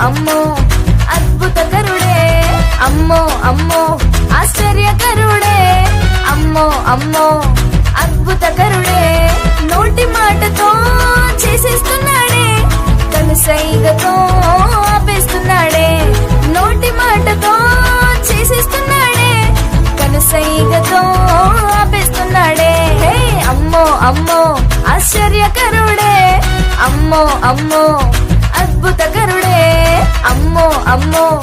అమ్మో అద్భుతకరుడే, అమ్మో అమ్మో ఆశ్చర్యకరుడే, అమ్మో అమ్మో అద్భుతకరుడే. నోటి మాటతో చేసేస్తున్నాడే, కనుసైగతో ఆపేస్తున్నాడే. నోటి మాటతో చేసేస్తున్నాడే, కనుసైగతో ఆపేస్తున్నాడే. హే అమ్మో అమ్మో ఆశ్చర్యకరుడే, అమ్మో అమ్మో అద్భుతకరుడే, అమ్మో అమ్మో